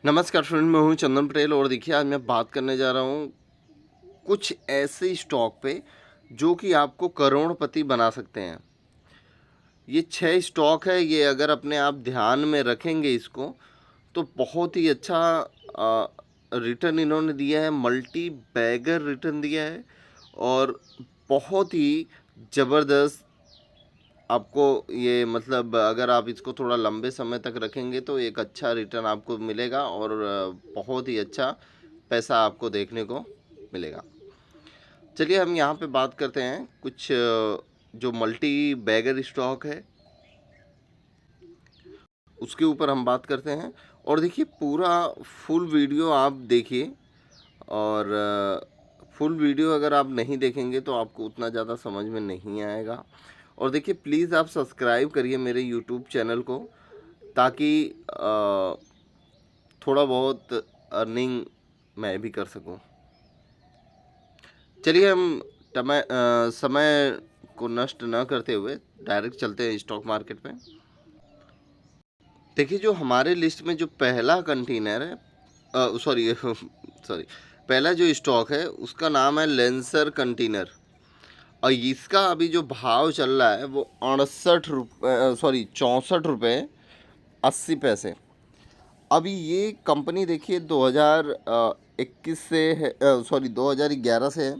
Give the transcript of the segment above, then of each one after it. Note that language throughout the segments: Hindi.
नमस्कार फ्रेंड, मैं हूं चंदन पटेल और देखिए आज मैं बात करने जा रहा हूं कुछ ऐसे स्टॉक पे जो कि आपको करोड़पति बना सकते हैं। ये 6 स्टॉक है, ये अगर अपने आप ध्यान में रखेंगे इसको तो बहुत ही अच्छा रिटर्न इन्होंने दिया है, मल्टी बैगर रिटर्न दिया है और बहुत ही ज़बरदस्त आपको ये मतलब अगर आप इसको थोड़ा लंबे समय तक रखेंगे तो एक अच्छा रिटर्न आपको मिलेगा और बहुत ही अच्छा पैसा आपको देखने को मिलेगा। चलिए हम यहाँ पे बात करते हैं कुछ जो मल्टी बैगर स्टॉक है उसके ऊपर हम बात करते हैं और देखिए पूरा फुल वीडियो आप देखिए और फुल वीडियो अगर आप नहीं देखेंगे तो आपको उतना ज़्यादा समझ में नहीं आएगा। और देखिए प्लीज़ आप सब्सक्राइब करिए मेरे यूट्यूब चैनल को ताकि थोड़ा बहुत अर्निंग मैं भी कर सकूं। चलिए हम समय को नष्ट न करते हुए डायरेक्ट चलते हैं स्टॉक मार्केट में। देखिए जो हमारे लिस्ट में जो पहला कंटेनर है सॉरी सॉरी पहला जो स्टॉक है उसका नाम है लेंसर कंटेनर और इसका अभी जो भाव चल रहा है वो 64 रुपये 80 पैसे। अभी ये कंपनी देखिए 2021 से है, 2011 से है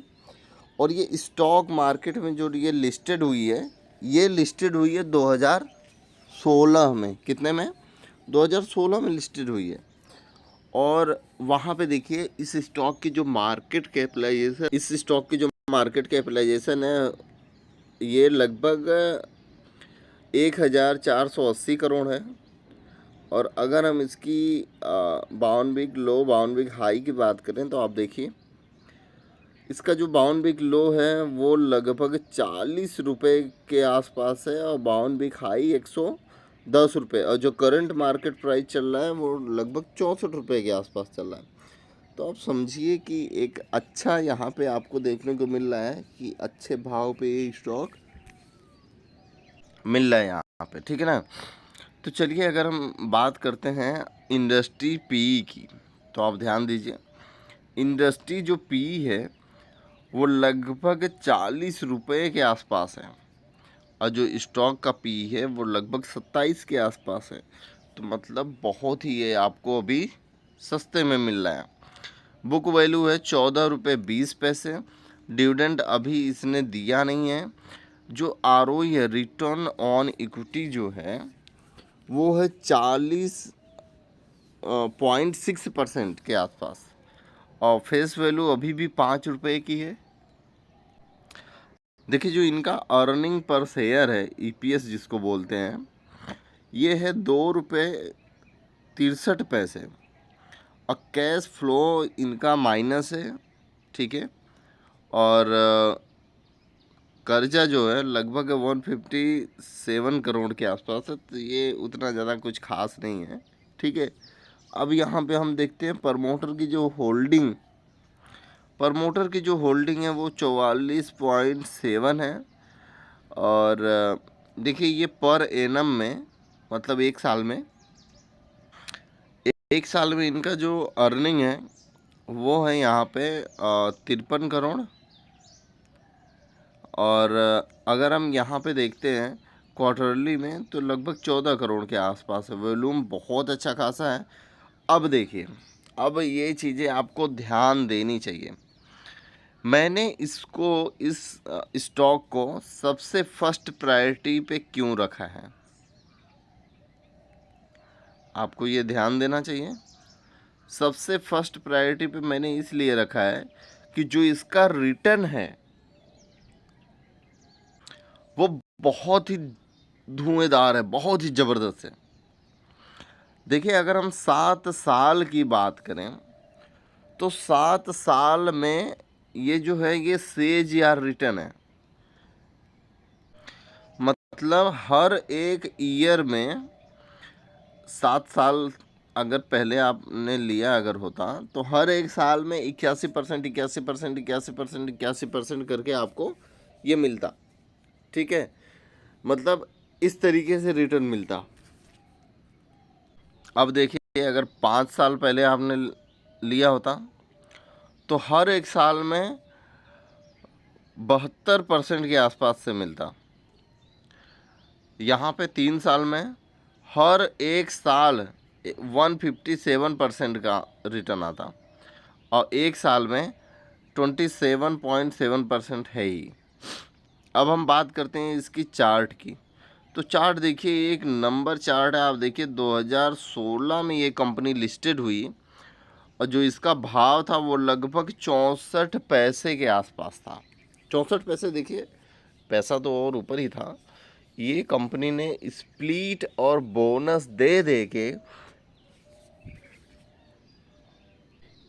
और ये स्टॉक मार्केट में जो ये लिस्टेड हुई है, ये लिस्टेड हुई है 2016 में। कितने में? 2016 में लिस्टेड हुई है। और वहाँ पे देखिए इस स्टॉक की जो मार्केट कैपिटलाइजेशन है ये लगभग 1480 करोड़ है। और अगर हम इसकी bound weak low bound weak high की बात करें तो आप देखिए इसका जो बाउंड वीक लो है वो लगभग 40 रुपये के आसपास है और बाउंड वीक हाई 110 रुपये और जो करंट मार्केट प्राइस चल रहा है वो लगभग 64 रुपये के आसपास चल रहा है। तो आप समझिए कि एक अच्छा यहाँ पे आपको देखने को मिल रहा है कि अच्छे भाव पे ये स्टॉक मिल रहा है यहाँ पे, ठीक है ना। तो चलिए अगर हम बात करते हैं इंडस्ट्री पीई की तो आप ध्यान दीजिए इंडस्ट्री जो पीई है वो लगभग 40 रुपये के आसपास है और जो स्टॉक का पी है वो लगभग 27 के आसपास है। तो मतलब बहुत ही ये आपको अभी सस्ते में मिल रहा है। बुक वैल्यू है 14 रुपये 20 पैसे। डिविडेंड अभी इसने दिया नहीं है। जो आरओई है, रिटर्न ऑन इक्विटी जो है वो है 40.6% के आसपास और फेस वैल्यू अभी भी 5 रुपये की है। देखिए जो इनका अर्निंग पर शेयर है, ईपीएस जिसको बोलते हैं, ये है 2 रुपये 63 पैसे और कैश फ्लो इनका माइनस है, ठीक है। और कर्जा जो है लगभग 157 करोड़ के आसपास है। तो ये उतना ज़्यादा कुछ खास नहीं है, ठीक है। अब यहाँ पे हम देखते हैं प्रमोटर की जो होल्डिंग है वो 44.7 है। और देखिए ये पर एनम में मतलब एक साल में इनका जो अर्निंग है वो है यहाँ पे 53 करोड़। और अगर हम यहाँ पे देखते हैं क्वार्टरली में तो लगभग 14 करोड़ के आसपास है। वॉल्यूम बहुत अच्छा खासा है। अब देखिए, अब ये चीज़ें आपको ध्यान देनी चाहिए। मैंने इस स्टॉक को सबसे फर्स्ट प्रायोरिटी पे क्यों रखा है, आपको ये ध्यान देना चाहिए। सबसे फर्स्ट प्रायोरिटी पे मैंने इसलिए रखा है कि जो इसका रिटर्न है वो बहुत ही धुएंधार है, बहुत ही ज़बरदस्त है। देखिए अगर हम 7 साल की बात करें तो 7 साल में ये जो है ये सेज या रिटर्न है। मतलब हर एक ईयर में 7 साल अगर पहले आपने लिया अगर होता तो हर एक साल में 81% करके आपको ये मिलता, ठीक है। मतलब इस तरीके से रिटर्न मिलता। अब देखिए अगर 5 साल पहले आपने लिया होता तो हर एक साल में 72% के आसपास से मिलता। यहाँ पे 3 साल में हर एक साल 157% का रिटर्न आता और एक साल में 27.7% है ही। अब हम बात करते हैं इसकी चार्ट की। तो चार्ट देखिए, एक नंबर चार्ट है। आप देखिए 2016 में ये कंपनी लिस्टेड हुई और जो इसका भाव था वो लगभग 64 पैसे के आसपास था। 64 पैसे, देखिए पैसा तो और ऊपर ही था। ये कंपनी ने स्प्लिट और बोनस दे दे के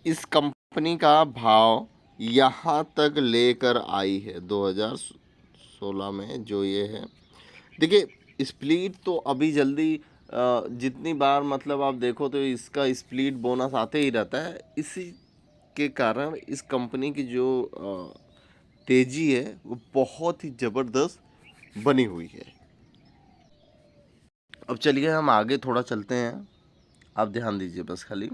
इस कंपनी का भाव यहाँ तक लेकर आई है 2016 में जो ये है। देखिए स्प्लिट तो अभी जल्दी जितनी बार मतलब आप देखो तो इसका स्प्लिट बोनस आते ही रहता है। इसी के कारण इस कंपनी की जो तेज़ी है वो बहुत ही ज़बरदस्त बनी हुई है। अब चलिए हम आगे थोड़ा चलते हैं, आप ध्यान दीजिए बस खाली।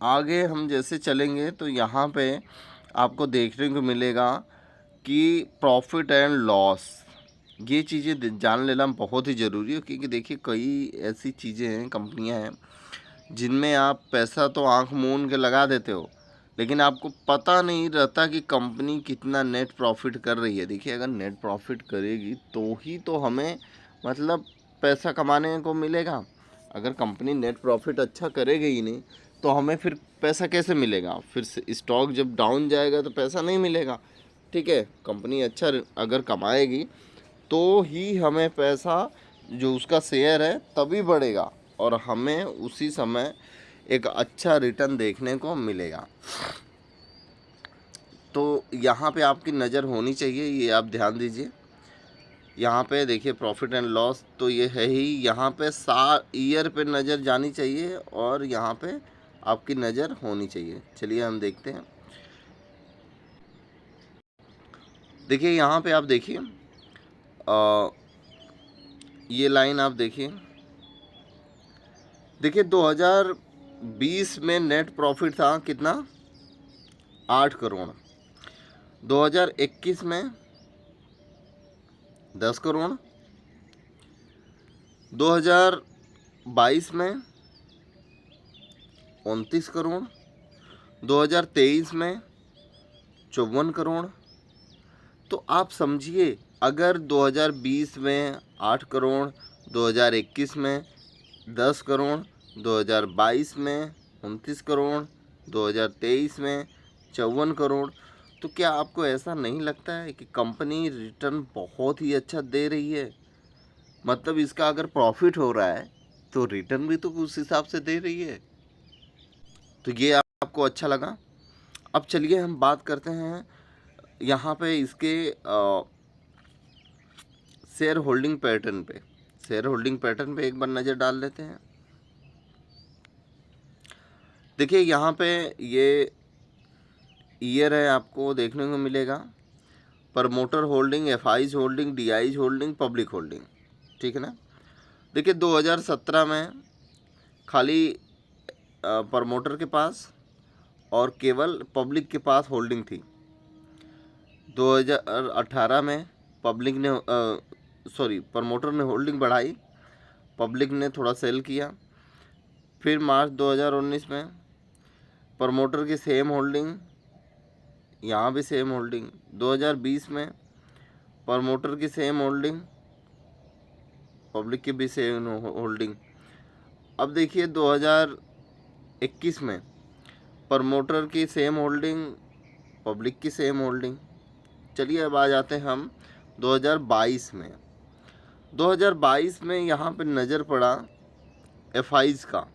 आगे हम जैसे चलेंगे तो यहाँ पे आपको देखने को मिलेगा कि प्रॉफिट एंड लॉस, ये चीज़ें जान लेना बहुत ही ज़रूरी है। क्योंकि देखिए कई ऐसी चीज़ें हैं, कंपनियां हैं जिनमें आप पैसा तो आंख मूंद के लगा देते हो, लेकिन आपको पता नहीं रहता कि कंपनी कितना नेट प्रॉफिट कर रही है। देखिए अगर नेट प्रॉफिट करेगी तो ही तो हमें मतलब पैसा कमाने को मिलेगा। अगर कंपनी नेट प्रॉफिट अच्छा करेगी ही नहीं तो हमें फिर पैसा कैसे मिलेगा? फिर स्टॉक जब डाउन जाएगा तो पैसा नहीं मिलेगा। ठीक है, कंपनी अच्छा अगर कमाएगी तो ही हमें पैसा जो उसका शेयर है तभी बढ़ेगा और हमें उसी समय एक अच्छा रिटर्न देखने को मिलेगा। तो यहाँ पे आपकी नज़र होनी चाहिए, ये आप ध्यान दीजिए। यहाँ पे देखिए प्रॉफिट एंड लॉस तो ये है ही, यहाँ पे ईयर पे नज़र जानी चाहिए और यहाँ पे आपकी नज़र होनी चाहिए। चलिए हम देखते हैं। देखिए यहाँ पे आप देखिए ये लाइन आप देखिए। देखिए 2020 में नेट प्रॉफिट था कितना? 8 करोड़। 2021 में 10 करोड़। 2022 में 29 करोड़। 2023 में 54 करोड़। तो आप समझिए, अगर 2020 में 8 करोड़, 2021 में 10 करोड़, 2022 में 29 करोड़, 2023 में 54 करोड़, तो क्या आपको ऐसा नहीं लगता है कि कंपनी रिटर्न बहुत ही अच्छा दे रही है? मतलब इसका अगर प्रॉफिट हो रहा है तो रिटर्न भी तो उस हिसाब से दे रही है। तो ये आपको अच्छा लगा। अब चलिए हम बात करते हैं यहाँ पे इसके शेयर होल्डिंग पैटर्न पे। शेयर होल्डिंग पैटर्न पे एक बार नज़र डाल लेते हैं। देखिए यहाँ पे ये ईयर है, आपको देखने को मिलेगा promoter holding, FIIs holding, DIs holding, public holding. ठीक है ना? देखिए 2017 में खाली प्रमोटर के पास और केवल पब्लिक के पास होल्डिंग थी। 2018 में पब्लिक ने प्रमोटर ने होल्डिंग बढ़ाई, पब्लिक ने थोड़ा सेल किया। फिर मार्च 2019 में प्रमोटर की सेम होल्डिंग, यहाँ भी सेम होल्डिंग। 2020 में प्रमोटर की सेम होल्डिंग, पब्लिक की भी सेम होल्डिंग। अब देखिए 2021 में प्रमोटर की सेम होल्डिंग, पब्लिक की सेम होल्डिंग। चलिए अब आ जाते हैं हम 2022 में। 2022 में यहाँ पे नज़र पड़ा एफआईज का,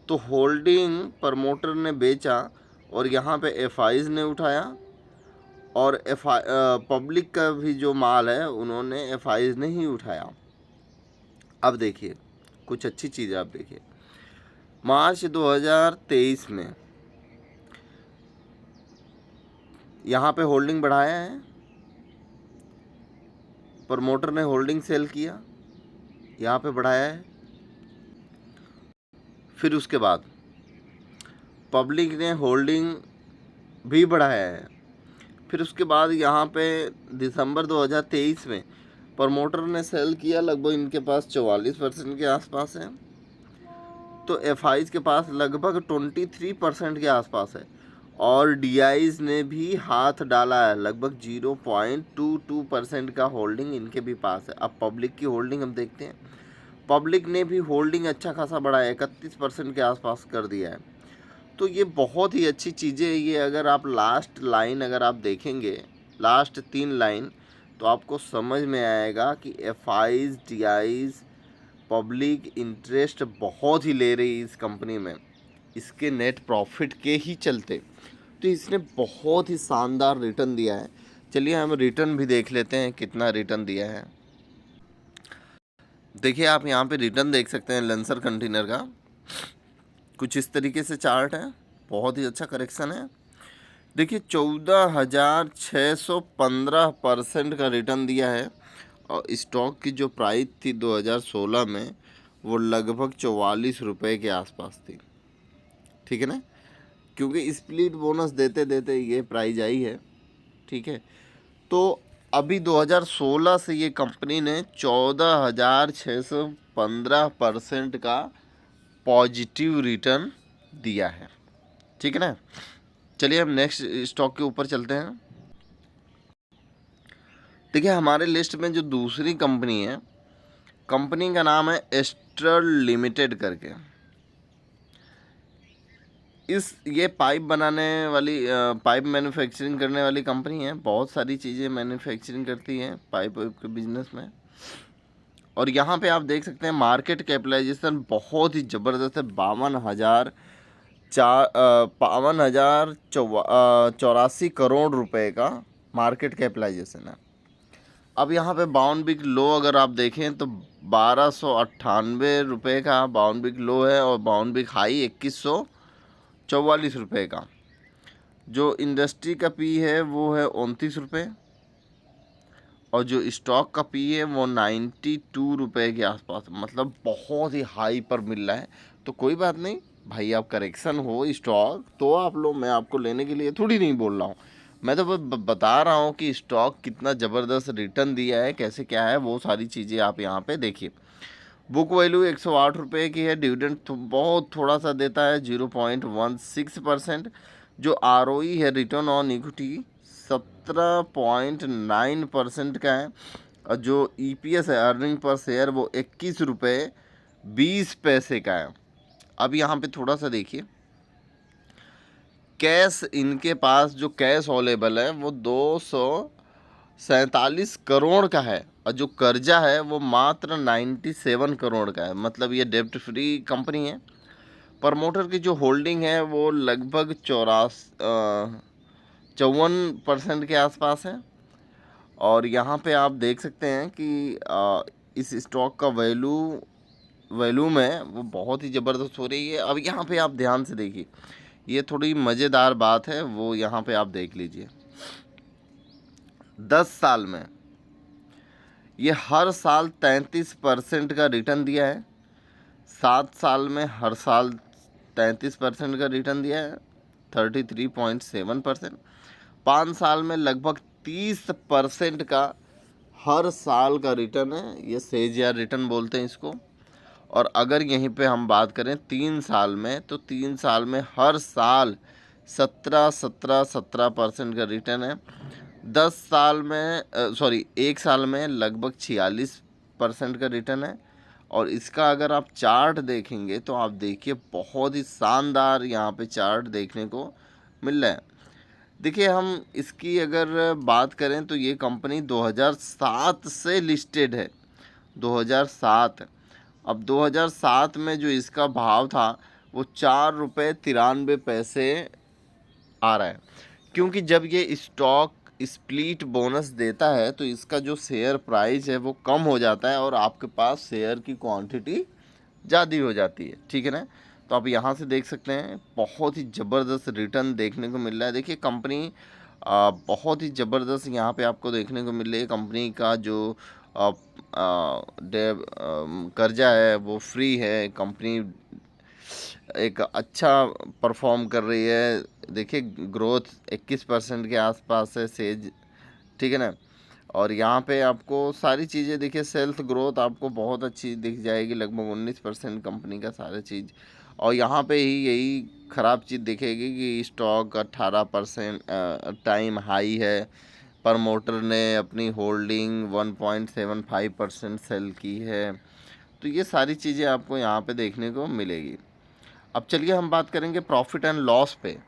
तो होल्डिंग प्रमोटर ने बेचा और यहाँ पे एफआईज ने उठाया और पब्लिक का भी जो माल है उन्होंने एफआईज ने ही उठाया। अब देखिए कुछ अच्छी चीज़ आप देखिए, मार्च 2023 में यहाँ पे होल्डिंग बढ़ाया है, प्रमोटर ने होल्डिंग सेल किया, यहाँ पे बढ़ाया है। फिर उसके बाद पब्लिक ने होल्डिंग भी बढ़ाया है। फिर उसके बाद यहाँ पे दिसंबर 2023 में प्रमोटर ने सेल किया, लगभग इनके पास 44% के आसपास है। तो एफआईज के पास लगभग 23% के आसपास है। और डीआईज ने भी हाथ डाला है, लगभग 0.22% का होल्डिंग इनके भी पास है। अब पब्लिक की होल्डिंग हम देखते हैं। पब्लिक ने भी होल्डिंग अच्छा खासा बढ़ाया, 31% के आसपास कर दिया है। तो ये बहुत ही अच्छी चीज़ें है ये। अगर आप लास्ट लाइन अगर आप देखेंगे, लास्ट 3 लाइन, तो आपको समझ में आएगा कि एफआईज, डीआईज, पब्लिक इंटरेस्ट बहुत ही ले रही है इस कंपनी में, इसके नेट प्रॉफिट के ही चलते। तो इसने बहुत ही शानदार रिटर्न दिया है। चलिए हम रिटर्न भी देख लेते हैं कितना रिटर्न दिया है। देखिए आप यहाँ पे रिटर्न देख सकते हैं लेंसर कंटेनर का, कुछ इस तरीके से चार्ट है, बहुत ही अच्छा करेक्शन है। देखिए 14,615% का रिटर्न दिया है। और स्टॉक की जो प्राइस थी 2016 में वो लगभग 44 रुपये के आसपास थी, ठीक है ना, क्योंकि स्प्लिट बोनस देते देते ये प्राइस आई है, ठीक है। तो अभी 2016 से ये कंपनी ने 14,615% का पॉजिटिव रिटर्न दिया है, ठीक है ना। चलिए हम नेक्स्ट स्टॉक के ऊपर चलते हैं। देखिए हमारे लिस्ट में जो दूसरी कंपनी है, कंपनी का नाम है एस्ट्रल लिमिटेड करके। ये पाइप बनाने वाली, पाइप मैन्युफैक्चरिंग करने वाली कंपनी है। बहुत सारी चीज़ें मैन्युफैक्चरिंग करती है पाइप के बिजनेस में। और यहाँ पे आप देख सकते हैं मार्केट कैपिटलाइजेशन बहुत ही ज़बरदस्त है, 52,084 करोड़ रुपए का मार्केट कैपिटलाइजेशन है। अब यहाँ पे बाउंड बिग लो अगर आप देखें तो 1298 रुपये का बाउंड बिग लो है, और बाउंड बिग हाई 2144 रुपये का। जो इंडस्ट्री का पी है वो है 29 रुपये, और जो स्टॉक का पी है वो 92 रुपये के आसपास, मतलब बहुत ही हाई पर मिल रहा है। तो कोई बात नहीं भाई, आप करेक्शन हो स्टॉक तो आप लो, मैं आपको लेने के लिए थोड़ी नहीं बोल रहा हूँ, मैं तो बता रहा हूँ कि स्टॉक कितना ज़बरदस्त रिटर्न दिया है, कैसे क्या है वो सारी चीज़ें आप यहाँ पे देखिए। बुक वैल्यू 108 रुपये की है। डिविडेंड बहुत थोड़ा सा देता है, 0.16%। जो ROE है, रिटर्न ऑन इक्विटी, 17.9% का है। और जो EPS है, अर्निंग पर शेयर, वो 21 रुपये 20 पैसे का है। अब यहाँ पे थोड़ा सा देखिए, कैश इनके पास जो कैश अवेलेबल है वो 247 करोड़ का है, और जो कर्जा है वो मात्र 97 करोड़ का है। मतलब ये डेब्ट फ्री कंपनी है। प्रमोटर की जो होल्डिंग है वो लगभग 54% के आसपास है। और यहाँ पे आप देख सकते हैं कि इस स्टॉक का वैल्यू में वो बहुत ही ज़बरदस्त हो रही है। अब यहाँ पे आप ध्यान से देखिए, ये थोड़ी मज़ेदार बात है, वो यहाँ पे आप देख लीजिए। 10 साल में ये हर साल 33% का रिटर्न दिया है। 7 साल में हर साल 33% का रिटर्न दिया है, 33.7%। 5 साल में लगभग 30% का हर साल का रिटर्न है, ये सेज रिटर्न बोलते हैं इसको। और अगर यहीं पे हम बात करें 3 साल में, तो 3 साल में हर साल 17% का रिटर्न है। 10 साल में 1 साल में लगभग 46% का रिटर्न है। और इसका अगर आप चार्ट देखेंगे तो आप देखिए बहुत ही शानदार यहाँ पे चार्ट देखने को मिल रहा है। देखिए हम इसकी अगर बात करें तो ये कंपनी 2007 से लिस्टेड है, 2007। अब 2007 में जो इसका भाव था वो 4.93 रुपये आ रहा है, क्योंकि जब ये स्टॉक स्प्लिट बोनस देता है तो इसका जो शेयर प्राइस है वो कम हो जाता है, और आपके पास शेयर की क्वांटिटी ज़्यादा हो जाती है, ठीक है ना। तो आप यहाँ से देख सकते हैं बहुत ही ज़बरदस्त रिटर्न देखने को मिल रहा है। देखिए कंपनी बहुत ही ज़बरदस्त यहाँ पे आपको देखने को मिल रही है। कंपनी का जो कर्जा है वो फ्री है। कंपनी एक अच्छा परफॉर्म कर रही है। देखिए ग्रोथ 21% के आसपास है सेज, ठीक है ना। और यहाँ पे आपको सारी चीज़ें देखिए, सेल्स ग्रोथ आपको बहुत अच्छी दिख जाएगी, लगभग 19% कंपनी का सारा चीज़। और यहाँ पे ही यही ख़राब चीज़ दिखेगी कि स्टॉक 18% टाइम हाई है। प्रमोटर ने अपनी होल्डिंग 1.75% सेल की है। तो ये सारी चीज़ें आपको यहाँ पे देखने को मिलेगी। अब चलिए हम बात करेंगे प्रॉफिट एंड लॉस पे।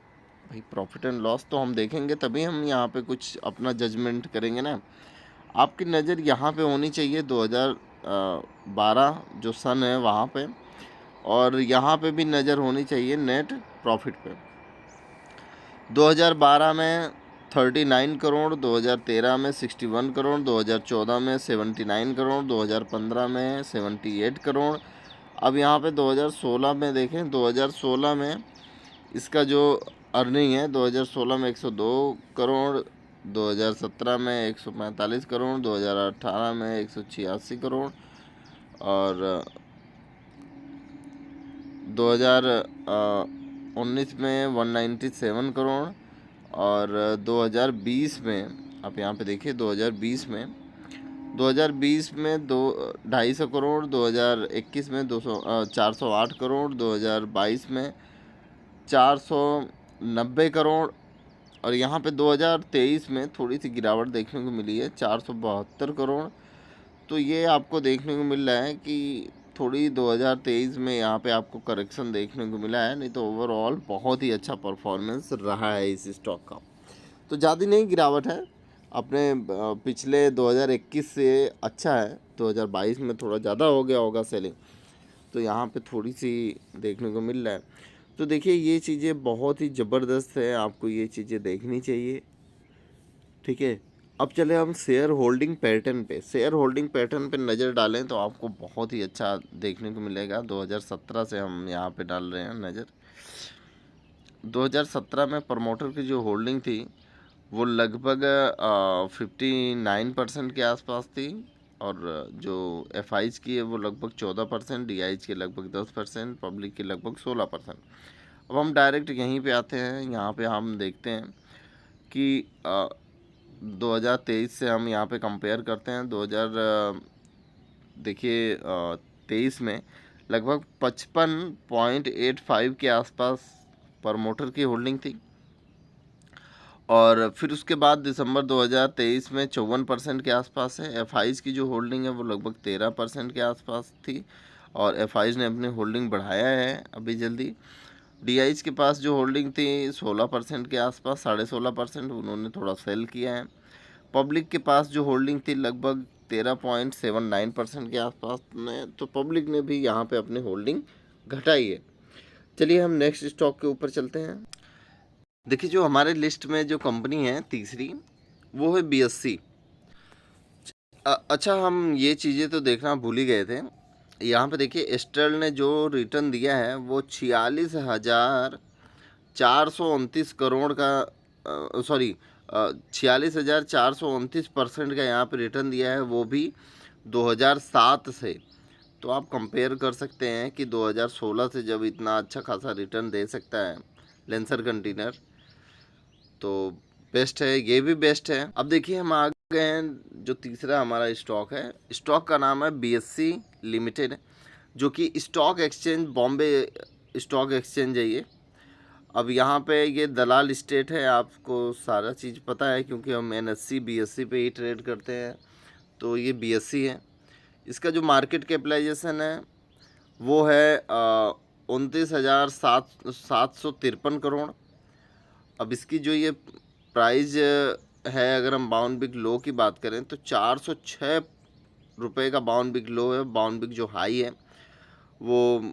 भाई प्रॉफिट एंड लॉस तो हम देखेंगे तभी हम यहाँ पे कुछ अपना जजमेंट करेंगे ना। आपकी नज़र यहाँ पे होनी चाहिए 2012 जो सन है वहाँ पे, और यहाँ पे भी नज़र होनी चाहिए नेट प्रॉफिट पे। 2012 में 39 करोड़, 2013 में 61 करोड़, 2014 में 79 करोड़, 2015 में 78 करोड़। अब यहाँ पे 2016 में देखें, 2016 में इसका जो अर्निंग है 2016 में 102 करोड़, 2017 में 145 करोड़, 2018 में 186 करोड़, और 2019 में 197 करोड़, और 2020 में आप यहाँ पे देखिए 2020 में 250 करोड़, 2021 में 408 करोड़, 2022 में 490 करोड़, और यहाँ पे 2023 में थोड़ी सी गिरावट देखने को मिली है 472 करोड़। तो ये आपको देखने को मिल रहा है कि थोड़ी 2023 में यहाँ पे आपको करेक्शन देखने को मिला है, नहीं तो ओवरऑल बहुत ही अच्छा परफॉर्मेंस रहा है इस स्टॉक का। तो ज़्यादा नहीं गिरावट है, अपने पिछले 2021 से अच्छा है। 2022 में थोड़ा ज़्यादा हो गया होगा सेलिंग, तो यहाँ पे थोड़ी सी देखने को मिल रहा है। तो देखिए ये चीज़ें बहुत ही ज़बरदस्त है, आपको ये चीज़ें देखनी चाहिए, ठीक है। अब चले हम शेयर होल्डिंग पैटर्न पे। शेयर होल्डिंग पैटर्न पे नज़र डालें तो आपको बहुत ही अच्छा देखने को मिलेगा। 2017 से हम यहाँ पे डाल रहे हैं नज़र। 2017 में प्रमोटर की जो होल्डिंग थी वो लगभग 59% के आसपास थी, और जो एफ आईज की है वो लगभग 14%, डी आईज के लगभग 10%, पब्लिक के लगभग 16%। अब हम डायरेक्ट यहीं पे आते हैं, यहाँ पे हम देखते हैं कि 2023 से हम यहाँ पे कंपेयर करते हैं। 23 में लगभग 55.85 के आसपास प्रमोटर की होल्डिंग थी, और फिर उसके बाद दिसंबर 2023 में 54% के आसपास है। एफ आईज की जो होल्डिंग है वो लगभग 13% के आसपास थी, और एफ आईज ने अपनी होल्डिंग बढ़ाया है अभी जल्दी। डी आईज के पास जो होल्डिंग थी 16% के आसपास, 16.5%, उन्होंने थोड़ा सेल किया है। पब्लिक के पास जो होल्डिंग थी लगभग 13.79% के आसपास में, तो पब्लिक ने भी यहाँ पे अपनी होल्डिंग घटाई है। चलिए हम नेक्स्ट स्टॉक के ऊपर चलते हैं। देखिए जो हमारे लिस्ट में जो कंपनी है तीसरी, वो है बीएससी। अच्छा, हम ये चीज़ें तो देखना भूल ही गए थे। यहाँ पे देखिए एस्ट्रल ने जो रिटर्न दिया है वो 46,429 करोड़ का, सॉरी 46,429% का यहाँ पे रिटर्न दिया है, वो भी 2007 से। तो आप कंपेयर कर सकते हैं कि 2016 से जब इतना अच्छा खासा रिटर्न दे सकता है लेंसर कंटेनर, तो बेस्ट है, ये भी बेस्ट है। अब देखिए हम आ गए हैं जो तीसरा हमारा स्टॉक है। स्टॉक का नाम है बीएससी लिमिटेड, जो कि stock exchange, Bombay stock exchange है ये। अब यहाँ पे ये दलाल स्टेट है, आपको सारा चीज़ पता है क्योंकि हम एनएससी बीएससी पे ही ट्रेड करते हैं। तो ये बीएससी है। इसका जो मार्केट कैपिटलाइजेशन है वो है 29,753 करोड़। अब इसकी जो ये प्राइस है, अगर हम बाउंड बिग लो की बात करें तो 406 रुपये का बाउंड बिग लो है। बाउंड बिग जो हाई है वो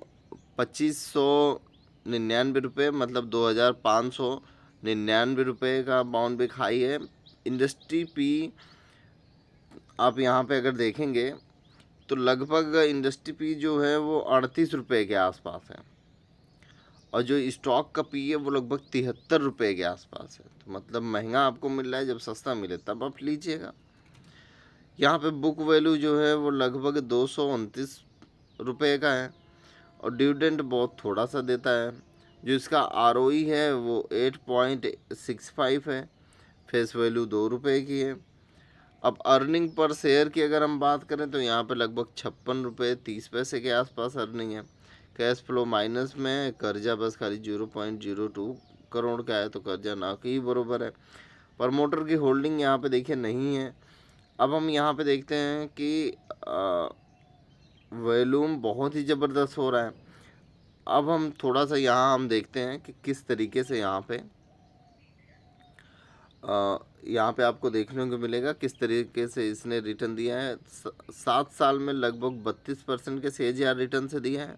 2599 रुपये, मतलब 2599 रुपये का बाउंड बिग हाई है। इंडस्ट्री पी आप यहाँ पे अगर देखेंगे तो लगभग इंडस्ट्री पी जो है वो 38 रुपये के आसपास है, और जो स्टॉक का पी है वो लगभग 73 रुपये के आसपास है। तो मतलब महंगा आपको मिल रहा है, जब सस्ता मिले तब आप लीजिएगा। यहाँ पे बुक वैल्यू जो है वो लगभग 229 रुपये का है, और डिविडेंड बहुत थोड़ा सा देता है। जो इसका आरओई है वो 8.65 है। फेस वैल्यू 2 रुपये की है। अब अर्निंग पर शेयर की अगर हम बात करें तो यहाँ पे लगभग 56 रुपये 30 पैसे के आसपास अर्निंग है। कैश फ्लो माइनस में, कर्जा बस खाली 0.02 करोड़ का है, तो कर्जा ना की बरोबर है। प्रमोटर की होल्डिंग यहाँ पे देखिए नहीं है। अब हम यहाँ पे देखते हैं कि वॉल्यूम बहुत ही ज़बरदस्त हो रहा है। अब हम थोड़ा सा यहाँ हम देखते हैं कि किस तरीके से यहाँ पे आपको देखने को मिलेगा किस तरीके से इसने रिटर्न दिया है। 7 साल में लगभग 32% के CAGR रिटर्न से दिया है।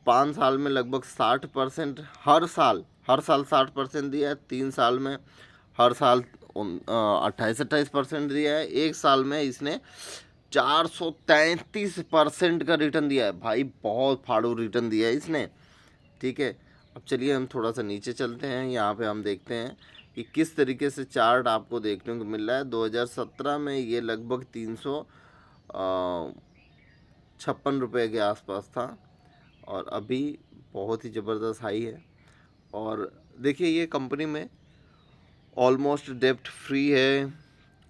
5 साल में लगभग 60%, हर साल 60% दिया है। 3 साल में हर साल 28% दिया है। 1 साल में इसने 433% का रिटर्न दिया है। भाई बहुत फाड़ू रिटर्न दिया है इसने। ठीक है, अब चलिए हम थोड़ा सा नीचे चलते हैं। यहाँ पे हम देखते हैं कि किस तरीके से चार्ट आपको देखने को मिल रहा है। 2017 में ये लगभग 356 रुपये के आसपास था और अभी बहुत ही ज़बरदस्त हाई है। और देखिए ये कंपनी में ऑलमोस्ट डेप्ट फ्री है।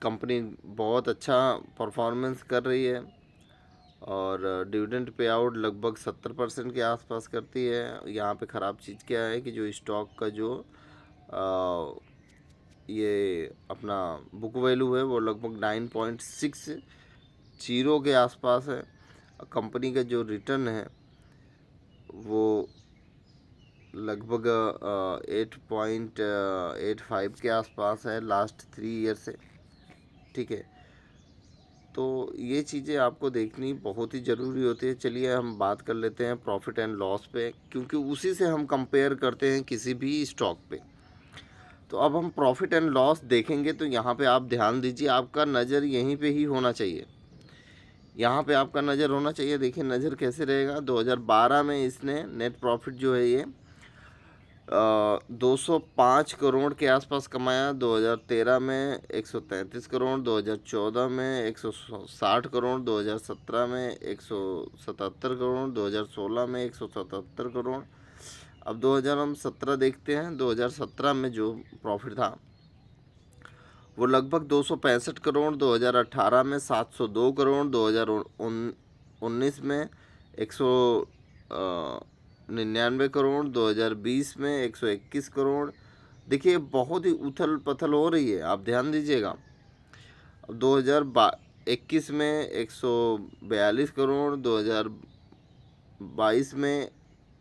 कंपनी बहुत अच्छा परफॉर्मेंस कर रही है और डिविडेंड पे आउट लगभग 70% के आसपास करती है। यहाँ पे ख़राब चीज़ क्या है कि जो स्टॉक का जो ये अपना बुक वैल्यू है वो लगभग 9.60 के आसपास है। कंपनी का जो रिटर्न है वो लगभग 8.85 के आसपास है लास्ट 3 ईयर से। ठीक है, तो ये चीज़ें आपको देखनी बहुत ही ज़रूरी होती है। चलिए हम बात कर लेते हैं प्रॉफिट एंड लॉस पे, क्योंकि उसी से हम कंपेयर करते हैं किसी भी स्टॉक पे। तो अब हम प्रॉफिट एंड लॉस देखेंगे तो यहाँ पे आप ध्यान दीजिए, आपका नज़र यहीं पे ही होना चाहिए। यहाँ पे आपका नज़र होना चाहिए। देखिए नज़र कैसे रहेगा। 2012 में इसने नेट प्रॉफिट जो है ये 205 करोड़ के आसपास कमाया। 2013 में 133 करोड़, 2014 में 160 करोड़, 2017 में 177 करोड़, 2016 में 177 करोड़। अब 2017 देखते हैं। 2017 में जो प्रॉफिट था वो लगभग 265 करोड़, 2018 में 702 करोड़, 2019 में 199 करोड़, 2020 में 121 करोड़। देखिए बहुत ही उथल पथल हो रही है, आप ध्यान दीजिएगा। अब 2021 में 142 करोड़, 2022 में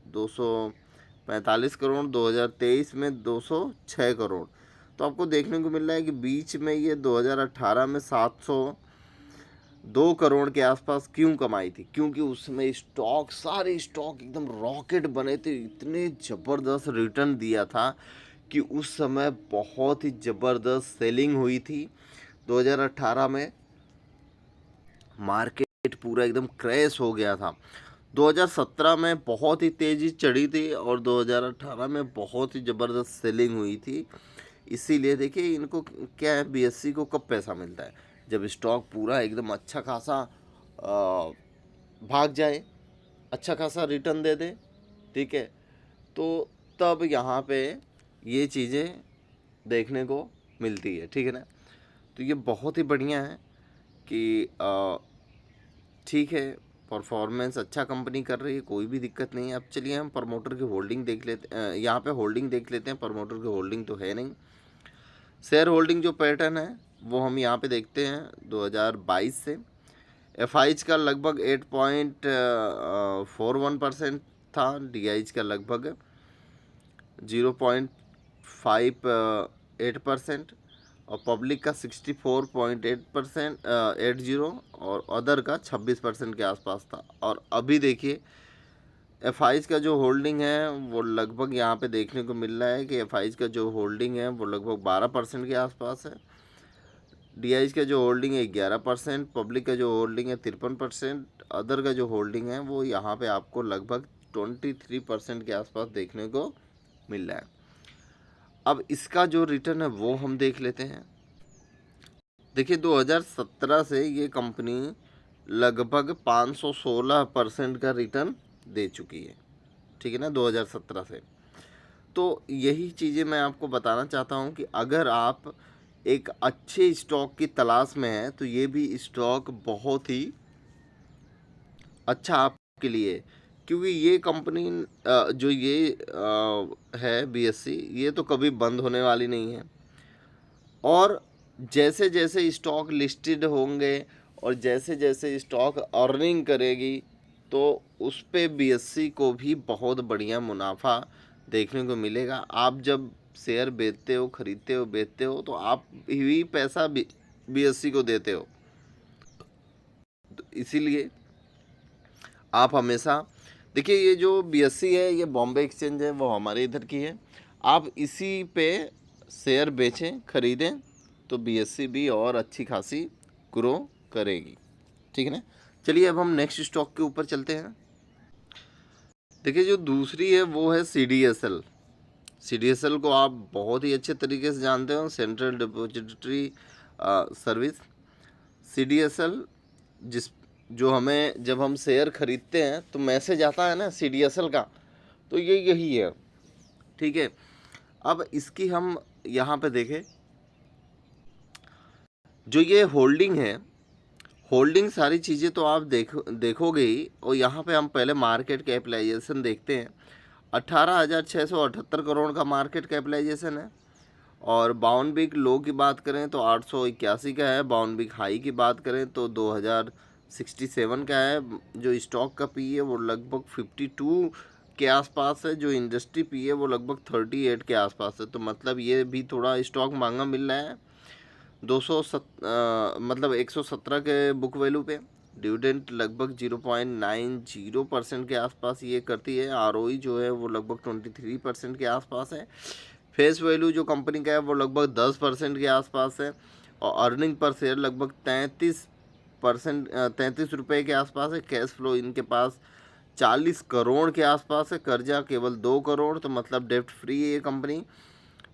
245 करोड़, 2023 में 206 करोड़। तो आपको देखने को मिल रहा है कि बीच में ये 2018 में 702 करोड़ के आसपास क्यों कमाई थी, क्योंकि उसमें सारे स्टॉक एकदम रॉकेट बने थे। इतने ज़बरदस्त रिटर्न दिया था कि उस समय बहुत ही ज़बरदस्त सेलिंग हुई थी। 2018 में मार्केट पूरा एकदम क्रैश हो गया था। 2017 में बहुत ही तेज़ी चढ़ी थी और 2018 में बहुत ही ज़बरदस्त सेलिंग हुई थी। इसीलिए देखिए इनको क्या है, BSE को कब पैसा मिलता है, जब स्टॉक पूरा एकदम अच्छा खासा भाग जाए, अच्छा खासा रिटर्न दे दे। ठीक है, तो तब यहाँ पे ये चीज़ें देखने को मिलती है। ठीक है ना, तो ये बहुत ही बढ़िया है कि ठीक है, परफॉर्मेंस अच्छा कंपनी कर रही है, कोई भी दिक्कत नहीं है। अब चलिए हम प्रमोटर की होल्डिंग देख लेते हैं। यहाँ पे होल्डिंग देख लेते हैं। प्रमोटर की होल्डिंग तो है नहीं। शेयर होल्डिंग जो पैटर्न है वो हम यहाँ पे देखते हैं 2022 से। FIs का लगभग 8.41% था। DIs का लगभग 0.58% और पब्लिक का 64.8% 80 और अदर का 26% के आसपास था। और अभी देखिए FIs का जो होल्डिंग है वो लगभग यहाँ पे देखने को मिल रहा है कि FIs का जो होल्डिंग है वो लगभग 12% के आसपास है। DIs का जो होल्डिंग है 11%, पब्लिक का जो होल्डिंग है 53%, अदर का जो होल्डिंग है वो यहाँ पे आपको लगभग 23% के आसपास देखने को मिल रहा है। अब इसका जो रिटर्न है वो हम देख लेते हैं। देखिए 2017 से ये कंपनी लगभग 516% का रिटर्न दे चुकी है, ठीक है ना, 2017 से। तो यही चीज़ें मैं आपको बताना चाहता हूँ कि अगर आप एक अच्छे स्टॉक की तलाश में हैं तो ये भी स्टॉक बहुत ही अच्छा आपके लिए है। क्योंकि ये कंपनी जो ये है बीएससी, ये तो कभी बंद होने वाली नहीं है। और जैसे जैसे स्टॉक लिस्टेड होंगे और जैसे जैसे स्टॉक अर्निंग करेगी तो उस पे बीएससी को भी बहुत बढ़िया मुनाफा देखने को मिलेगा। आप जब शेयर बेचते हो, खरीदते हो, बेचते हो, तो आप भी पैसा बीएससी को देते हो। तो इसीलिए आप हमेशा देखिए, ये जो बीएससी है, ये बॉम्बे एक्सचेंज है, वो हमारे इधर की है। आप इसी पे शेयर बेचें, खरीदें, तो बीएससी भी और अच्छी खासी ग्रो करेगी, ठीक है ना। चलिए अब हम नेक्स्ट स्टॉक के ऊपर चलते हैं। देखिए, जो दूसरी है वो है सीडीएसएल। सीडीएसएल को आप बहुत ही अच्छे तरीके से जानते हो, सेंट्रल डिपॉजिटरी सर्विस। सीडीएसएल जिस जो हमें जब हम शेयर खरीदते हैं तो मैसेज आता है ना सीडीएसएल का, तो ये यही है, ठीक है। अब इसकी हम यहाँ पे देखें, जो ये होल्डिंग है, होल्डिंग सारी चीज़ें तो आप देखोगे ही। और यहाँ पे हम पहले मार्केट कैपिटलाइजेशन देखते हैं। 18,678 करोड़ का मार्केट कैपिटलाइजेशन है। और बाउन बिग लो की बात करें तो 881 का है। बाउन बिग हाई की बात करें तो 2067 का है। जो स्टॉक का पी है वो लगभग 52 के आसपास है। जो इंडस्ट्री पी है वो लगभग 38 के आसपास है। तो मतलब ये भी थोड़ा स्टॉक महंगा मिल रहा है। 117 के बुक वैल्यू पे। डिविडेंड लगभग 0.90% के आसपास ये करती है। आरओई जो है वो लगभग 23% के आसपास है। फेस वैल्यू जो कंपनी का है वो लगभग 10% के आसपास है। और अर्निंग पर शेयर लगभग 33 रुपये के आसपास है। कैश फ्लो इनके पास 40 करोड़ के आसपास है। कर्जा केवल 2 करोड़, तो मतलब डेप्ट फ्री है ये कंपनी।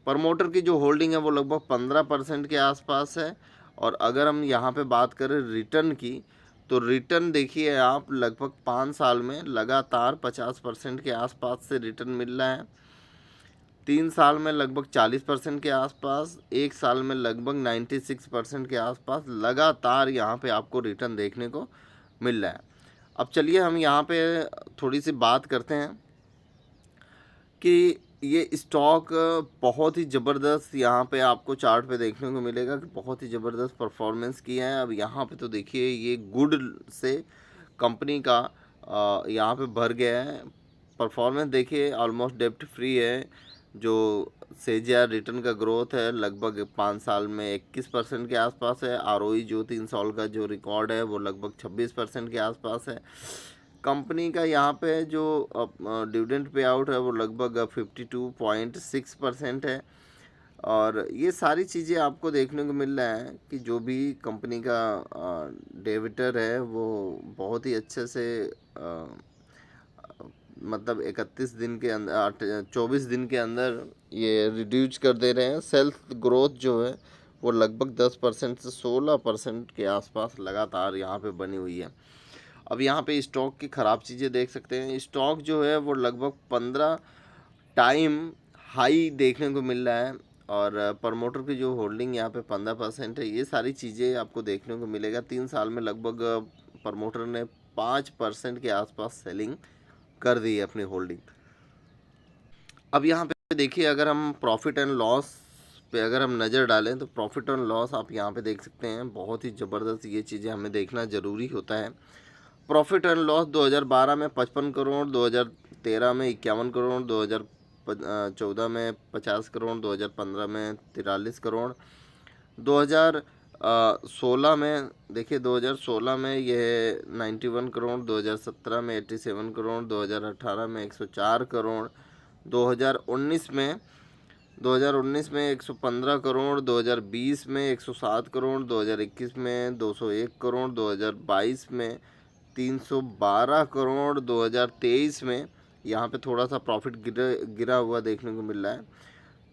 प्रमोटर की जो होल्डिंग है वो लगभग 15% के आसपास है। और अगर हम यहाँ पे बात करें रिटर्न की, तो रिटर्न देखिए आप, लगभग 5 साल में लगातार 50% के आसपास से रिटर्न मिल रहा है। 3 साल में लगभग 40% के आसपास, 1 साल में लगभग 96% के आसपास लगातार यहाँ पे आपको रिटर्न देखने को मिल रहा है। अब चलिए हम यहाँ पे थोड़ी सी बात करते हैं कि ये स्टॉक बहुत ही ज़बरदस्त यहाँ पे आपको चार्ट पे देखने को मिलेगा कि बहुत ही ज़बरदस्त परफॉर्मेंस किया है। अब यहाँ पे तो देखिए ये गुड से कंपनी का यहाँ पे भर गया है। परफॉर्मेंस देखिए ऑलमोस्ट डेप्ट फ्री है। जो सेजिया रिटर्न का ग्रोथ है लगभग 5 साल में 21% के आसपास है। आरओई जो 3 साल का जो रिकॉर्ड है वो लगभग 26% के आसपास है। कंपनी का यहाँ पे जो डिविडेंड पे आउट है वो लगभग 52.6% है। और ये सारी चीज़ें आपको देखने को मिल रहा है कि जो भी कंपनी का डेबिटर है वो बहुत ही अच्छे से मतलब 31 दिन के अंदर 24 दिन के अंदर ये रिड्यूस कर दे रहे हैं। सेल्फ ग्रोथ जो है वो लगभग 10% से 16% के आसपास लगातार यहाँ पे बनी हुई है। अब यहाँ पे स्टॉक की ख़राब चीज़ें देख सकते हैं। स्टॉक जो है वो लगभग 15 टाइम हाई देखने को मिल रहा है। और प्रमोटर की जो होल्डिंग यहाँ पे 15% है। ये सारी चीज़ें आपको देखने को मिलेगा। 3 साल में लगभग प्रमोटर ने 5% के आसपास सेलिंग कर दी है अपनी होल्डिंग। अब यहाँ पे देखिए, अगर हम प्रॉफिट एंड लॉस पे अगर हम नज़र डालें तो प्रॉफिट एंड लॉस आप यहाँ पे देख सकते हैं। बहुत ही ज़बरदस्त ये चीज़ें हमें देखना ज़रूरी होता है। प्रॉफिट एंड लॉस 2012 में 55 करोड़, 2013 में 51 करोड़, 2014 में 50 करोड़, 2015 में 43 करोड़, 2016 में देखिए 2016 में ये 91 करोड़, 2017 में 87 करोड़, 2018 में 104 करोड़, 2019 में 115 करोड़, 2020 में 107 करोड़, 2021 में 201 करोड़, 2022 में 312 करोड़, 2023 में यहाँ पे थोड़ा सा प्रॉफिट गिरा हुआ देखने को मिल रहा है।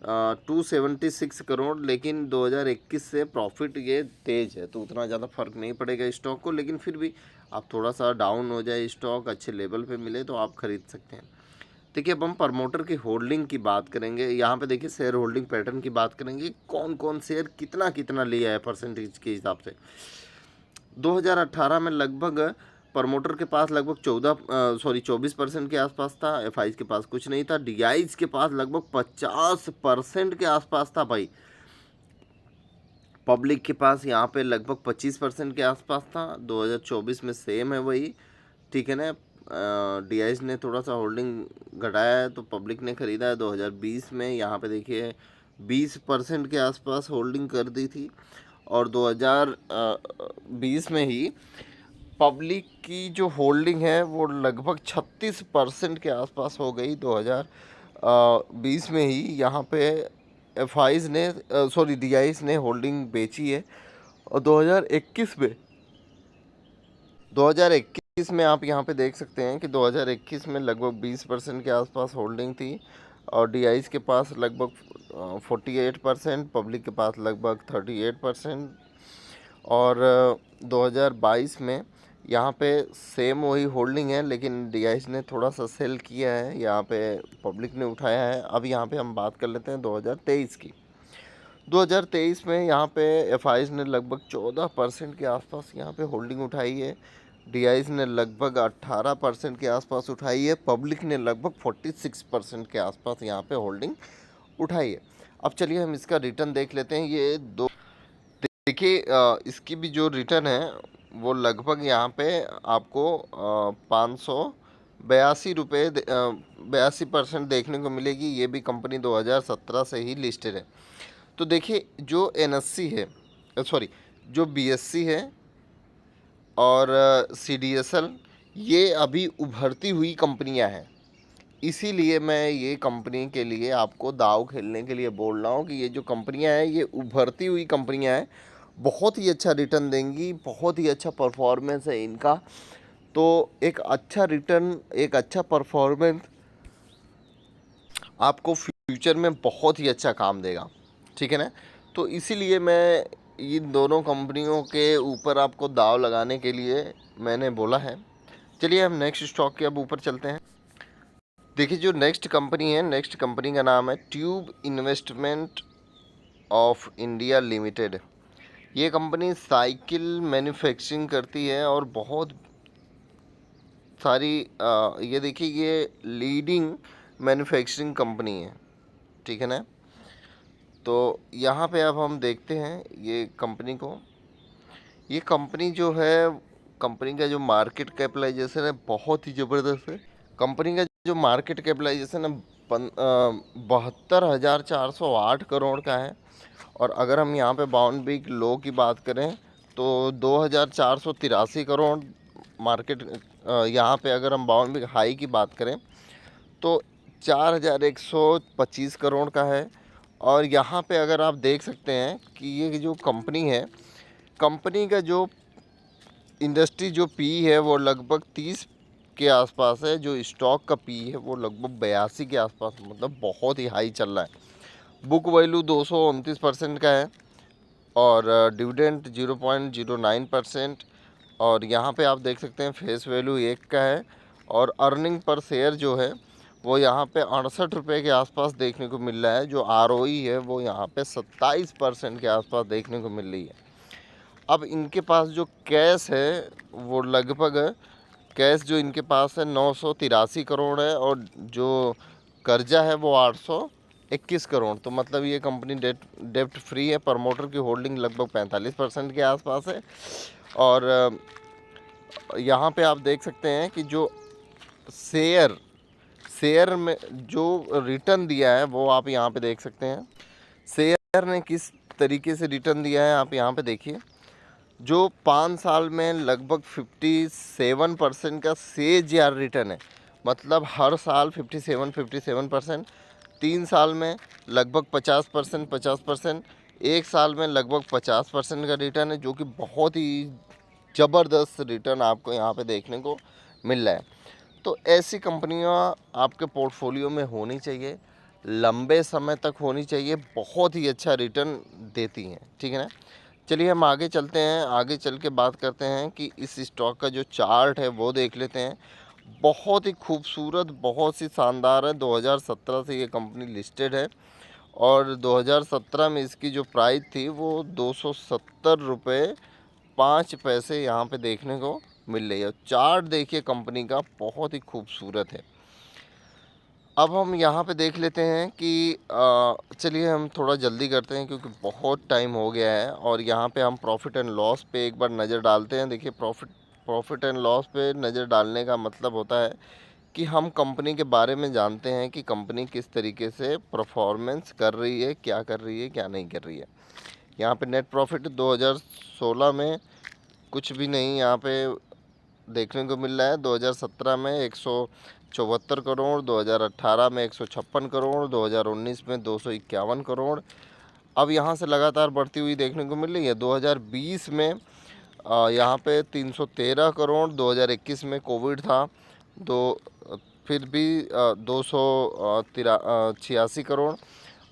276 करोड़, लेकिन 2021 से प्रॉफिट ये तेज है तो उतना ज़्यादा फर्क नहीं पड़ेगा स्टॉक को, लेकिन फिर भी आप थोड़ा सा डाउन हो जाए स्टॉक अच्छे लेवल पे मिले तो आप खरीद सकते हैं। देखिए अब हम प्रमोटर की होल्डिंग की बात करेंगे। यहाँ पे देखिए शेयर होल्डिंग पैटर्न की बात करेंगे, कौन कौन शेयर कितना कितना लिया है परसेंटेज के हिसाब से। 2018 में लगभग प्रमोटर के पास लगभग 24% के आसपास था, एफ के पास कुछ नहीं था, डी के पास लगभग 50% के आसपास था भाई। पब्लिक के पास यहाँ पे लगभग 25% के आसपास था। 2024 में सेम है वही, ठीक है ना। डी ने थोड़ा सा होल्डिंग घटाया है तो पब्लिक ने ख़रीदा है। 2020 में यहाँ पे देखिए 20% के आसपास होल्डिंग कर दी थी, और 2020 में ही पब्लिक की जो होल्डिंग है वो लगभग 36% के आसपास हो गई। 2020 में ही यहाँ पे एफ ने डी ने होल्डिंग बेची है। और 2021 में आप यहाँ पे देख सकते हैं कि 2021 में लगभग 20% के आसपास होल्डिंग थी, और डी के पास लगभग 48%, पब्लिक के पास लगभग 38%। और 2022 में यहाँ पे सेम वही होल्डिंग है, लेकिन डी ने थोड़ा सा सेल किया है, यहाँ पे पब्लिक ने उठाया है। अब यहाँ पे हम बात कर लेते हैं 2023 की। 2023 में यहाँ पे एफ ने लगभग 14% के आसपास यहाँ पे होल्डिंग उठाई है, डी ने लगभग 18% के आसपास उठाई है, पब्लिक ने लगभग 46% के आसपास यहाँ पे होल्डिंग उठाई है। अब चलिए हम इसका रिटर्न देख लेते हैं। ये दो देखिए इसकी भी जो रिटर्न है वो लगभग यहाँ पे आपको 82% देखने को मिलेगी। ये भी कंपनी 2017 से ही लिस्टेड है। तो देखिए जो NSE है, जो BSE है और CDSL, ये अभी उभरती हुई कंपनियां हैं, इसीलिए मैं ये कंपनी के लिए आपको दाव खेलने के लिए बोल रहा हूँ कि ये जो कंपनियां हैं ये उभरती हुई कंपनियां हैं, बहुत ही अच्छा रिटर्न देंगी, बहुत ही अच्छा परफॉर्मेंस है इनका। तो एक अच्छा रिटर्न, एक अच्छा परफॉर्मेंस आपको फ्यूचर में बहुत ही अच्छा काम देगा, ठीक है ना। तो इसीलिए मैं इन दोनों कंपनियों के ऊपर आपको दाव लगाने के लिए मैंने बोला है। चलिए हम नेक्स्ट स्टॉक के अब ऊपर चलते हैं। देखिए जो नेक्स्ट कंपनी है, नेक्स्ट कंपनी का नाम है tube investment of India limited. ये कंपनी साइकिल मैन्युफैक्चरिंग करती है और बहुत सारी ये देखिए ये लीडिंग मैन्युफैक्चरिंग कंपनी है, ठीक है ना। तो यहाँ पे अब हम देखते हैं ये कंपनी को। ये कंपनी जो है, कंपनी का जो मार्केट कैपिटलाइजेशन है बहुत ही ज़बरदस्त है। कंपनी का जो मार्केट कैपिटलाइजेशन है 72,408 करोड़ का है। और अगर हम यहाँ पे बाउंड बिग लो की बात करें तो 2,483 करोड़ मार्केट। यहाँ पे अगर हम बाउंड बिग हाई की बात करें तो 4,125 करोड़ का है। और यहाँ पे अगर आप देख सकते हैं कि ये जो कंपनी है, कंपनी का जो इंडस्ट्री जो पी है वो लगभग 30 के आसपास है, जो स्टॉक का पी है वो लगभग 82 के आसपास, मतलब बहुत ही हाई चल रहा है। बुक वैल्यू 229% का है, और डिविडेंड 0.09%। और यहाँ पे आप देख सकते हैं फेस वैल्यू 1 का है, और अर्निंग पर शेयर जो है वो यहाँ पे 68 रुपये के आसपास देखने को मिल रहा है। जो ROE है वो यहाँ पे 27% के आसपास देखने को मिल रही है। अब इनके पास जो कैश है वो लगभग, कैश जो इनके पास है 983 करोड़ है, और जो कर्जा है वो 821 करोड़। तो मतलब ये कंपनी डेप्ट फ्री है। प्रमोटर की होल्डिंग लगभग 45% के आसपास है। और यहाँ पे आप देख सकते हैं कि जो शेयर में जो रिटर्न दिया है वो आप यहाँ पे देख सकते हैं। शेयर ने किस तरीके से रिटर्न दिया है आप यहाँ पे देखिए। जो 5 साल में लगभग 57% का CAGR रिटर्न है, मतलब हर साल 57%। 3 साल में लगभग 50%, एक साल में लगभग 50% का रिटर्न है, जो कि बहुत ही ज़बरदस्त रिटर्न आपको यहाँ पे देखने को मिल रहा है। तो ऐसी कंपनियाँ आपके पोर्टफोलियो में होनी चाहिए, लंबे समय तक होनी चाहिए, बहुत ही अच्छा रिटर्न देती हैं, ठीक है ना। चलिए हम आगे चलते हैं, आगे चल के बात करते हैं कि इस स्टॉक का जो चार्ट है वो देख लेते हैं। बहुत ही खूबसूरत, बहुत ही शानदार है। 2017 से ये कंपनी लिस्टेड है और 2017 में इसकी जो प्राइस थी वो 270 रुपये 5 पैसे यहाँ पे देखने को मिल रही है। चार्ट देखिए कंपनी का, बहुत ही खूबसूरत है। अब हम यहाँ पे देख लेते हैं कि चलिए हम थोड़ा जल्दी करते हैं क्योंकि बहुत टाइम हो गया है और यहाँ पे हम प्रॉफिट एंड लॉस पे एक बार नज़र डालते हैं। देखिए प्रॉफिट एंड लॉस पे नज़र डालने का मतलब होता है कि हम कंपनी के बारे में जानते हैं कि कंपनी किस तरीके से परफॉर्मेंस कर रही है, क्या कर रही है, क्या नहीं कर रही है। यहाँ पे नेट प्रॉफिट 2016 में कुछ भी नहीं यहाँ पे देखने को मिल रहा है। 2017 में 174 करोड़, 2018 में 156 करोड़, 2019 में 251 करोड़। अब यहाँ से लगातार बढ़ती हुई देखने को मिल रही है। 2020 में यहाँ पे 313 करोड़, 2021 में कोविड था दो फिर भी 286 करोड़।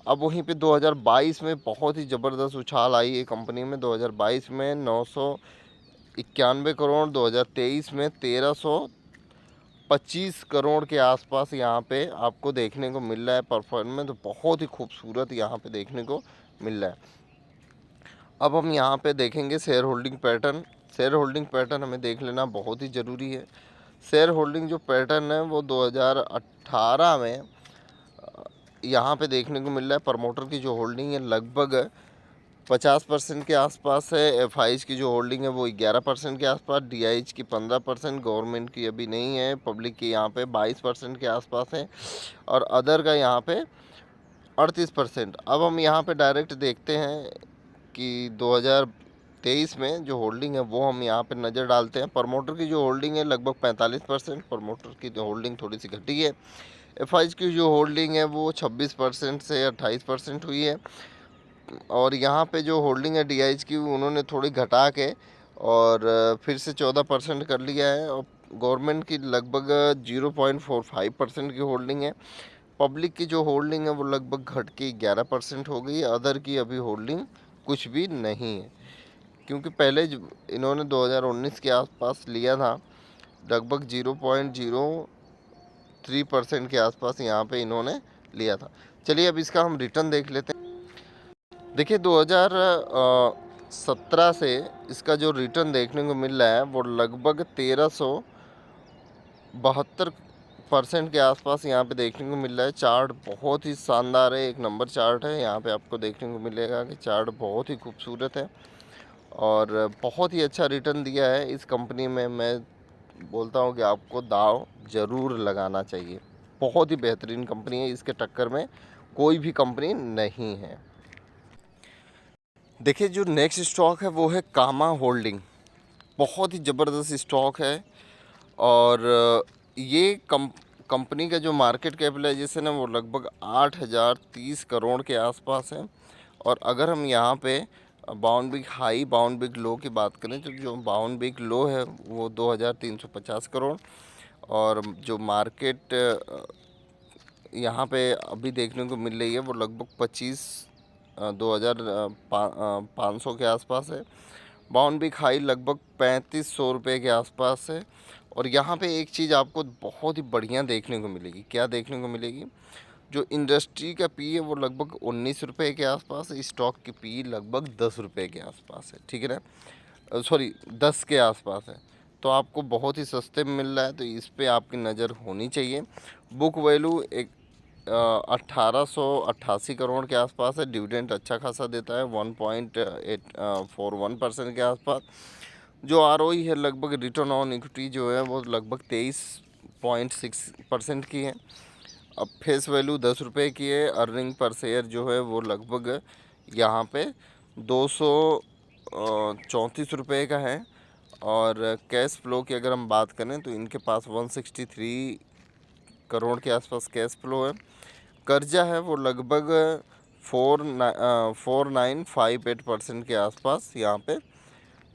अब वहीं पे 2022 में बहुत ही ज़बरदस्त उछाल आई है कंपनी में। 2022 में 991 करोड़, 2023 में 1325 करोड़ के आसपास यहाँ पे आपको देखने को मिल रहा है परफॉर्मेंस। तो बहुत ही खूबसूरत यहाँ पे देखने को मिल रहा है। अब हम यहाँ पे देखेंगे share holding pattern. Share holding pattern हमें देख लेना बहुत ही ज़रूरी है। शेयर होल्डिंग जो पैटर्न है वो 2018 में यहाँ पे देखने को मिल रहा है। प्रमोटर की जो होल्डिंग है लगभग 50% के आसपास है। एफआईज की जो होल्डिंग है वो 11% के आसपास, डीआईज की 15%, गवर्नमेंट की अभी नहीं है, पब्लिक की यहाँ पे 22% के आसपास है और अदर का यहाँ पे 38%। अब हम यहाँ पे डायरेक्ट देखते हैं कि 2023 में जो होल्डिंग है वो हम यहाँ पे नज़र डालते हैं। प्रमोटर की जो होल्डिंग है लगभग 45%, प्रमोटर की जो होल्डिंग थोड़ी सी घटी है। एफआईज की जो होल्डिंग है वो 26% से 28% हुई है और यहाँ पे जो होल्डिंग है डीआईज की उन्होंने थोड़ी घटा के और फिर से 14% कर लिया है और गवर्नमेंट की लगभग 0.45% की होल्डिंग है। पब्लिक की जो होल्डिंग है वो लगभग घट के 11% हो गई है। अदर की अभी होल्डिंग कुछ भी नहीं है क्योंकि पहले इन्होंने 2019 के आसपास लिया था, लगभग 0.03% के आसपास यहाँ पे इन्होंने लिया था। चलिए अब इसका हम रिटर्न देख लेते हैं। देखिए 2017 से इसका जो रिटर्न देखने को मिल रहा है वो लगभग 1372% के आसपास यहाँ पे देखने को मिल रहा है। चार्ट बहुत ही शानदार है, एक नंबर चार्ट है। यहाँ पे आपको देखने को मिलेगा कि चार्ट बहुत ही खूबसूरत है और बहुत ही अच्छा रिटर्न दिया है इस कंपनी में। मैं बोलता हूँ कि आपको दाव ज़रूर लगाना चाहिए। बहुत ही बेहतरीन कंपनी है, इसके टक्कर में कोई भी कंपनी नहीं है। देखिए जो नेक्स्ट स्टॉक है वो है कामा होल्डिंग। बहुत ही ज़बरदस्त स्टॉक है और ये कंपनी का जो मार्केट कैपिटलाइजेशन है वो लगभग 8030 करोड़ के आसपास है। और अगर हम यहाँ पे bound big high, bound big low की बात करें तो जो बाउंड बिग लो है वो 2350 करोड़ और जो मार्केट यहाँ पे अभी देखने को मिल रही है वो लगभग 25,500 के आसपास है। बाउंड बिग हाई लगभग 3500 रुपये के आसपास है। और यहाँ पे एक चीज़ आपको बहुत ही बढ़िया देखने को मिलेगी। क्या देखने को मिलेगी? जो इंडस्ट्री का पी है वो लगभग 19 रुपये के आसपास है, स्टॉक की पी लगभग 10 रुपये के आसपास है, ठीक है ना, सॉरी 10 के आसपास है। तो आपको बहुत ही सस्ते में मिल रहा है, तो इस पे आपकी नज़र होनी चाहिए। बुक वैल्यू एक 1888 करोड़ के आसपास है। डिविडेंड अच्छा खासा देता है 1.841% के आसपास। जो आरओई है लगभग रिटर्न ऑन इक्विटी जो है वो लगभग 23.6% की है। अब फेस वैल्यू 10 रुपये की है। अर्निंग पर शेयर जो है वो लगभग यहाँ पे 234 रुपये का है। और कैश फ्लो की अगर हम बात करें तो इनके पास 163 करोड़ के आसपास कैश फ्लो है। कर्जा है वो लगभग 4958% के आसपास यहाँ पे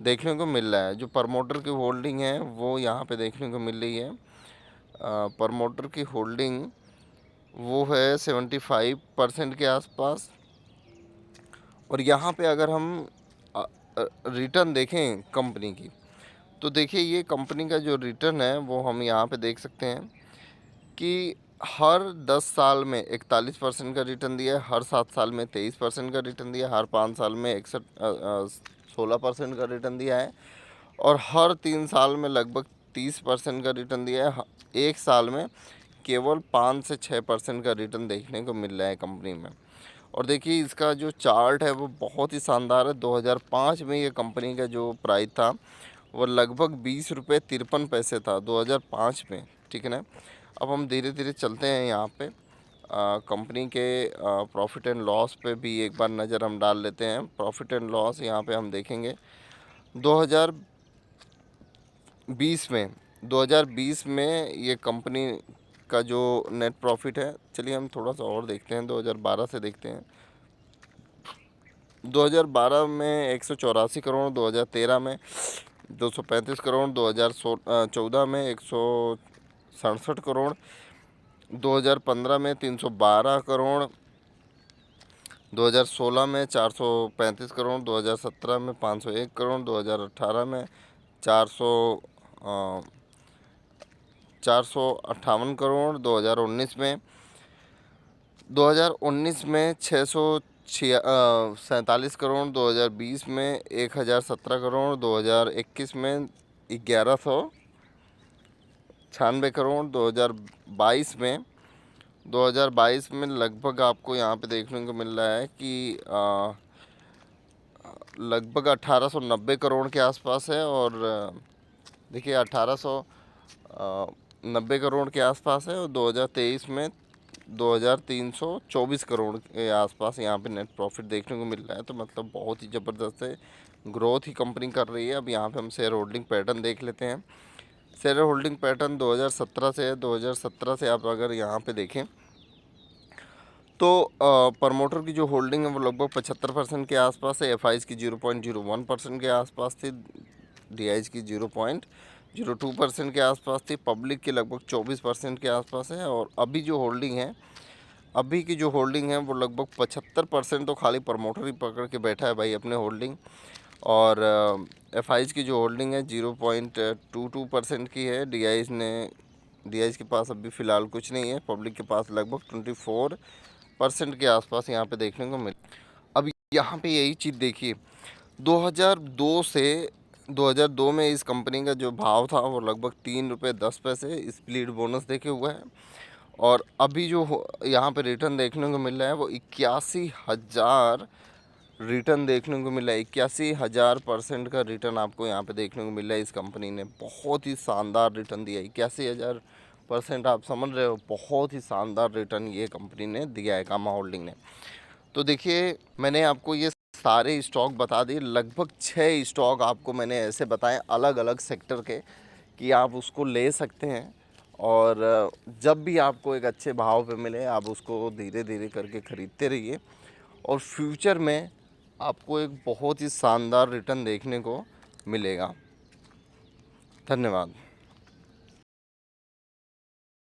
देखने को मिल रहा है। जो प्रमोटर की होल्डिंग है वो यहाँ पे देखने को मिल रही है। प्रमोटर की होल्डिंग वो है 75% के आसपास। और यहाँ पे अगर हम रिटर्न देखें कंपनी की, तो देखिए ये कंपनी का जो रिटर्न है वो हम यहाँ पे देख सकते हैं कि हर 10 साल में 41% का रिटर्न दिया है, हर 7 साल में 23% का रिटर्न दिया है, हर 5 साल में 16% का रिटर्न दिया है, और हर 3 साल में लगभग 30% का रिटर्न दिया है। एक साल में केवल 5 से 6% का रिटर्न देखने को मिल रहा है कंपनी में। और देखिए इसका जो चार्ट है वो बहुत ही शानदार है। 2005 में ये कंपनी का जो प्राइस था वो लगभग 20 रुपये 53 पैसे था 2005 में, ठीक है ना। अब हम धीरे धीरे चलते हैं यहाँ पे कंपनी के प्रॉफिट एंड लॉस पे भी एक बार नज़र हम डाल लेते हैं। प्रॉफिट एंड लॉस यहाँ पे हम देखेंगे 2020 में ये कंपनी का जो नेट प्रॉफिट है, चलिए हम थोड़ा सा और देखते हैं, 2012 से देखते हैं। 2012 में 184 करोड़, 2013 में 235 करोड़, 2014 में 167 करोड़, 2015 में 312 करोड़, 2016 में 435 करोड़, 2017 में 501 करोड़, 2018 में 458 करोड़, 2019 में 647 करोड़, 2020 में 1017 करोड़, 2021 में 1196 करोड़, 2022 में लगभग आपको यहाँ पे देखने को मिल रहा है कि लगभग 1890 करोड़ के आसपास है। और देखिए 1890 करोड़ के आसपास है, और 2023 में 2324 करोड़ के आसपास यहाँ पे नेट प्रॉफिट देखने को मिल रहा है। तो मतलब बहुत ही ज़बरदस्त है, ग्रोथ ही कंपनी कर रही है। अब यहाँ पे हम शेयर होल्डिंग पैटर्न देख लेते हैं। शेयर होल्डिंग पैटर्न 2017 से है। 2017 से आप अगर यहाँ पे देखें तो प्रमोटर की जो होल्डिंग है वो लगभग 75% के आसपास है। एफआईज की 0.01% के आसपास थी, डीआईज की 0.02% के आसपास थी, पब्लिक की लगभग 24% के आसपास है। और अभी की जो होल्डिंग है वो लगभग 75% तो खाली प्रमोटर ही पकड़ के बैठा है भाई अपने होल्डिंग। और एफआईज की जो होल्डिंग है 0.22% की है। डीआईज के पास अभी फ़िलहाल कुछ नहीं है। पब्लिक के पास लगभग 24% के आसपास यहाँ पे देखने को मिले। अब यहाँ पे यही चीज़ देखिए, 2002 में इस कंपनी का जो भाव था वो लगभग 3 रुपये 10 पैसे स्प्लिट बोनस देके हुआ है। और अभी जो यहाँ पे रिटर्न देखने को मिल रहा है वो 81,000 रिटर्न देखने को मिल रहा है। 81,000% का रिटर्न आपको यहाँ पे देखने को मिल रहा है। इस कंपनी ने बहुत ही शानदार रिटर्न दिया है। 81,000% आप समझ रहे हो, बहुत ही शानदार रिटर्न ये कंपनी ने दिया है, कामा होल्डिंग ने। तो देखिए मैंने आपको ये सारे स्टॉक बता दिए, लगभग 6 स्टॉक आपको मैंने ऐसे बताए अलग अलग सेक्टर के कि आप उसको ले सकते हैं। और जब भी आपको एक अच्छे भाव पे मिले आप उसको धीरे धीरे करके ख़रीदते रहिए, और फ्यूचर में आपको एक बहुत ही शानदार रिटर्न देखने को मिलेगा। धन्यवाद।